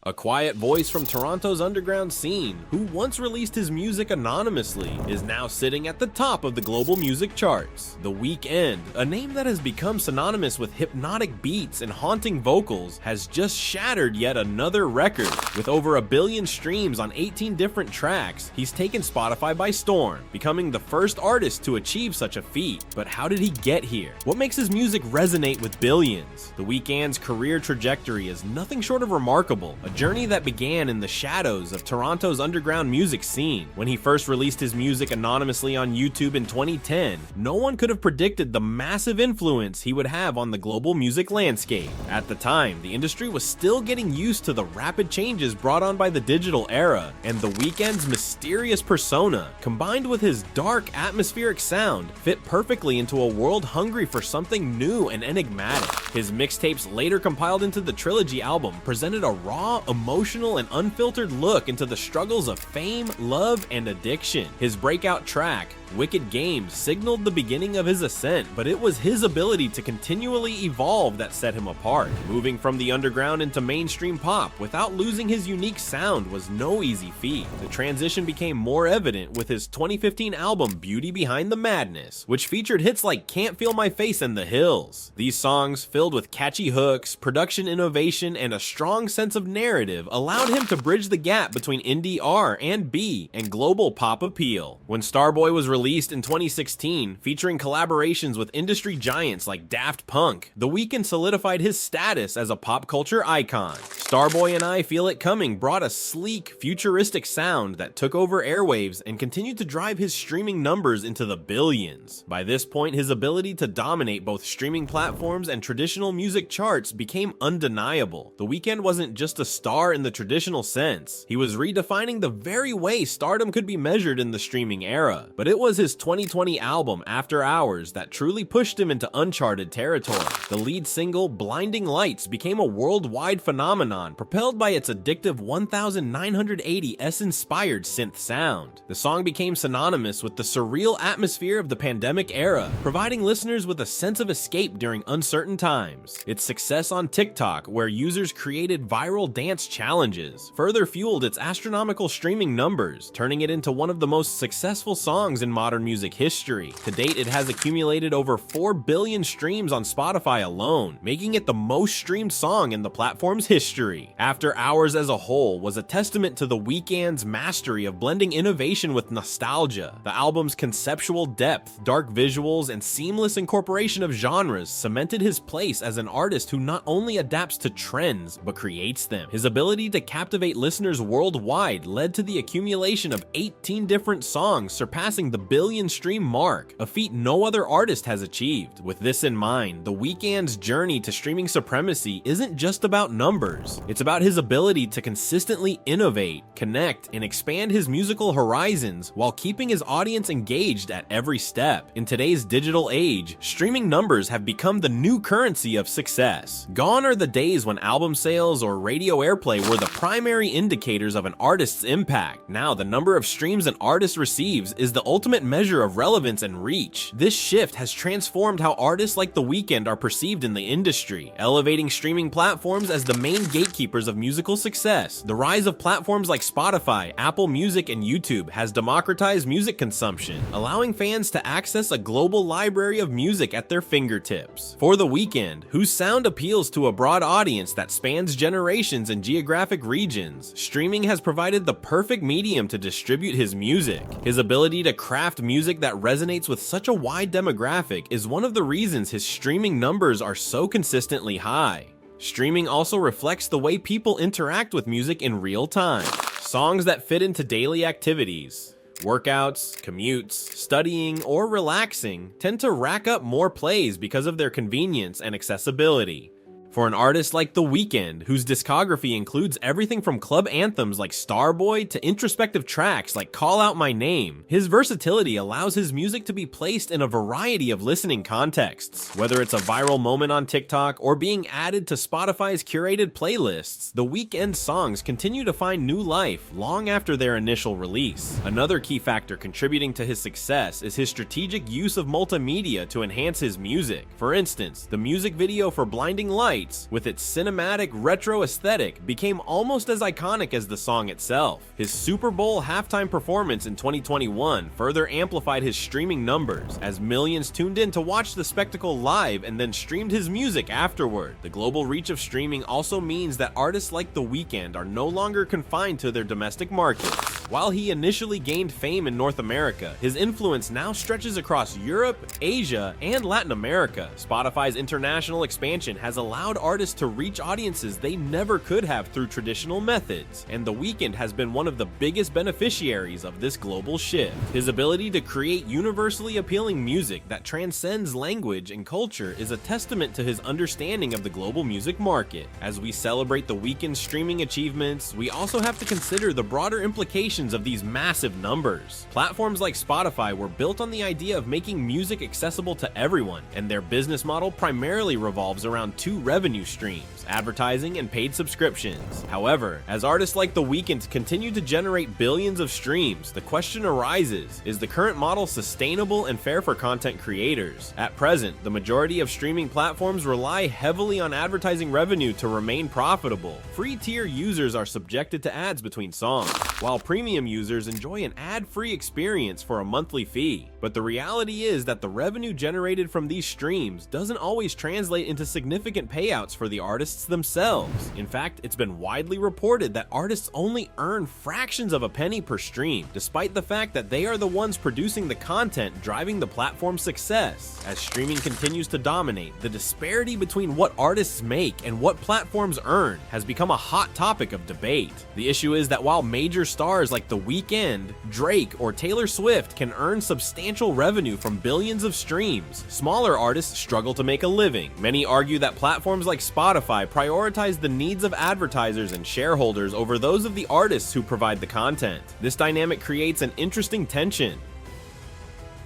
A quiet voice from Toronto's underground scene, who once released his music anonymously, is now sitting at the top of the global music charts. The Weeknd, a name that has become synonymous with hypnotic beats and haunting vocals, has just shattered yet another record. With over 1 billion streams on 18 different tracks, he's taken Spotify by storm, becoming the first artist to achieve such a feat. But how did he get here? What makes his music resonate with billions? The Weeknd's career trajectory is nothing short of remarkable, a journey that began in the shadows of Toronto's underground music scene. When he first released his music anonymously on YouTube in 2010, no one could have predicted the massive influence he would have on the global music landscape. At the time, the industry was still getting used to the rapid changes brought on by the digital era, and The Weeknd's mysterious persona, combined with his dark, atmospheric sound, fit perfectly into a world hungry for something new and enigmatic. His mixtapes, later compiled into the trilogy album, presented a raw, emotional, and unfiltered look into the struggles of fame, love, and addiction. His breakout track, Wicked Games, signaled the beginning of his ascent, but it was his ability to continually evolve that set him apart. Moving from the underground into mainstream pop without losing his unique sound was no easy feat. The transition became more evident with his 2015 album Beauty Behind the Madness, which featured hits like Can't Feel My Face and The Hills. These songs, filled with catchy hooks, production innovation, and a strong sense of narrative, allowed him to bridge the gap between indie R&B and global pop appeal. When Starboy was released in 2016, featuring collaborations with industry giants like Daft Punk, The Weeknd solidified his status as a pop culture icon. Starboy and I Feel It Coming brought a sleek, futuristic sound that took over airwaves and continued to drive his streaming numbers into the billions. By this point, his ability to dominate both streaming platforms and traditional music charts became undeniable. The Weeknd wasn't just a star in the traditional sense, he was redefining the very way stardom could be measured in the streaming era. But it was his 2020 album After Hours that truly pushed him into uncharted territory. The lead single, Blinding Lights, became a worldwide phenomenon, propelled by its addictive 1980 S-inspired synth sound. The song became synonymous with the surreal atmosphere of the pandemic era, providing listeners with a sense of escape during uncertain times. Its success on TikTok, where users created viral dance challenges, further fueled its astronomical streaming numbers, turning it into one of the most successful songs in modern music history. To date, it has accumulated over 4 billion streams on Spotify alone, making it the most streamed song in the platform's history. After Hours as a whole was a testament to The Weeknd's mastery of blending innovation with nostalgia. The album's conceptual depth, dark visuals, and seamless incorporation of genres cemented his place as an artist who not only adapts to trends, but creates them. His ability to captivate listeners worldwide led to the accumulation of 18 different songs, surpassing the billion stream mark, a feat no other artist has achieved. With this in mind, The Weeknd's journey to streaming supremacy isn't just about numbers. It's about his ability to consistently innovate, connect, and expand his musical horizons while keeping his audience engaged at every step. In today's digital age, streaming numbers have become the new currency of success. Gone are the days when album sales or radio airplay were the primary indicators of an artist's impact. Now, the number of streams an artist receives is the ultimate measure of relevance and reach. This shift has transformed how artists like The Weeknd are perceived in the industry, elevating streaming platforms as the main gatekeepers of musical success. The rise of platforms like Spotify, Apple Music, and YouTube has democratized music consumption, allowing fans to access a global library of music at their fingertips. For The Weeknd, whose sound appeals to a broad audience that spans generations and geographic regions, streaming has provided the perfect medium to distribute his music. His ability to craft music that resonates with such a wide demographic is one of the reasons his streaming numbers are so consistently high. Streaming also reflects the way people interact with music in real time. Songs that fit into daily activities, workouts, commutes, studying, or relaxing tend to rack up more plays because of their convenience and accessibility. For an artist like The Weeknd, whose discography includes everything from club anthems like Starboy to introspective tracks like Call Out My Name, his versatility allows his music to be placed in a variety of listening contexts. Whether it's a viral moment on TikTok or being added to Spotify's curated playlists, The Weeknd's songs continue to find new life long after their initial release. Another key factor contributing to his success is his strategic use of multimedia to enhance his music. For instance, the music video for Blinding Lights states, with its cinematic retro aesthetic, became almost as iconic as the song itself. His Super Bowl halftime performance in 2021 further amplified his streaming numbers, as millions tuned in to watch the spectacle live and then streamed his music afterward. The global reach of streaming also means that artists like The Weeknd are no longer confined to their domestic markets. While he initially gained fame in North America, his influence now stretches across Europe, Asia, and Latin America. Spotify's international expansion has allowed artists to reach audiences they never could have through traditional methods, and The Weeknd has been one of the biggest beneficiaries of this global shift. His ability to create universally appealing music that transcends language and culture is a testament to his understanding of the global music market. As we celebrate The Weeknd's streaming achievements, we also have to consider the broader implications of these massive numbers. Platforms like Spotify were built on the idea of making music accessible to everyone, and their business model primarily revolves around two revenue streams: advertising and paid subscriptions. However, as artists like The Weeknd continue to generate billions of streams, the question arises, is the current model sustainable and fair for content creators? At present, the majority of streaming platforms rely heavily on advertising revenue to remain profitable. Free tier users are subjected to ads between songs, while premium users enjoy an ad-free experience for a monthly fee. But the reality is that the revenue generated from these streams doesn't always translate into significant payouts for the artists themselves. In fact, it's been widely reported that artists only earn fractions of a penny per stream, despite the fact that they are the ones producing the content driving the platform's success. As streaming continues to dominate, the disparity between what artists make and what platforms earn has become a hot topic of debate. The issue is that while major stars like The Weeknd, Drake, or Taylor Swift can earn substantial revenue from billions of streams, smaller artists struggle to make a living. Many argue that platforms like Spotify prioritize the needs of advertisers and shareholders over those of the artists who provide the content. This dynamic creates an interesting tension.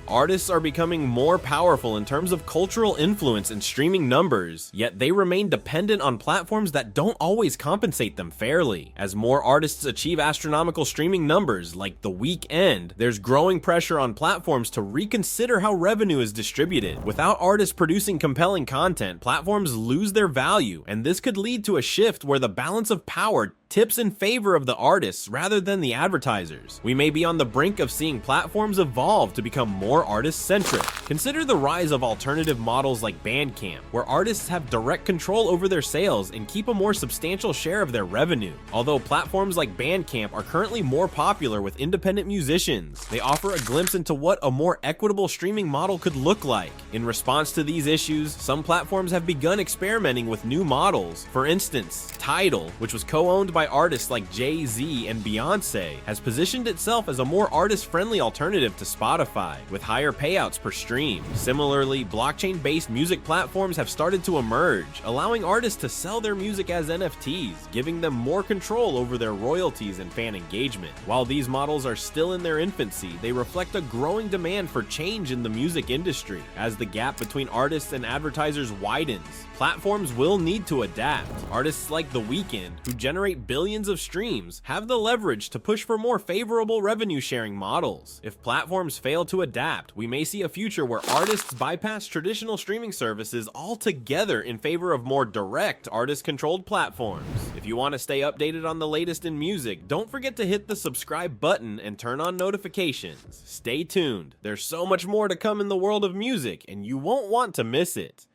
Artists are becoming more powerful in terms of cultural influence and streaming numbers, yet they remain dependent on platforms that don't always compensate them fairly. As more artists achieve astronomical streaming numbers, like The Weeknd, there's growing pressure on platforms to reconsider how revenue is distributed. Without artists producing compelling content, platforms lose their value, and this could lead to a shift where the balance of power tips in favor of the artists rather than the advertisers. We may be on the brink of seeing platforms evolve to become more artist-centric. Consider the rise of alternative models like Bandcamp, where artists have direct control over their sales and keep a more substantial share of their revenue. Although platforms like Bandcamp are currently more popular with independent musicians, they offer a glimpse into what a more equitable streaming model could look like. In response to these issues, some platforms have begun experimenting with new models. For instance, Tidal, which was co-owned by artists like Jay-Z and Beyonce, has positioned itself as a more artist-friendly alternative to Spotify, with higher payouts per stream. Similarly, blockchain-based music platforms have started to emerge, allowing artists to sell their music as NFTs, giving them more control over their royalties and fan engagement. While these models are still in their infancy, they reflect a growing demand for change in the music industry. As the gap between artists and advertisers widens, platforms will need to adapt. Artists like The Weeknd, who generate billions of streams, have the leverage to push for more favorable revenue-sharing models. If platforms fail to adapt, we may see a future where artists bypass traditional streaming services altogether in favor of more direct, artist-controlled platforms. If you want to stay updated on the latest in music, don't forget to hit the subscribe button and turn on notifications. Stay tuned. There's so much more to come in the world of music, and you won't want to miss it.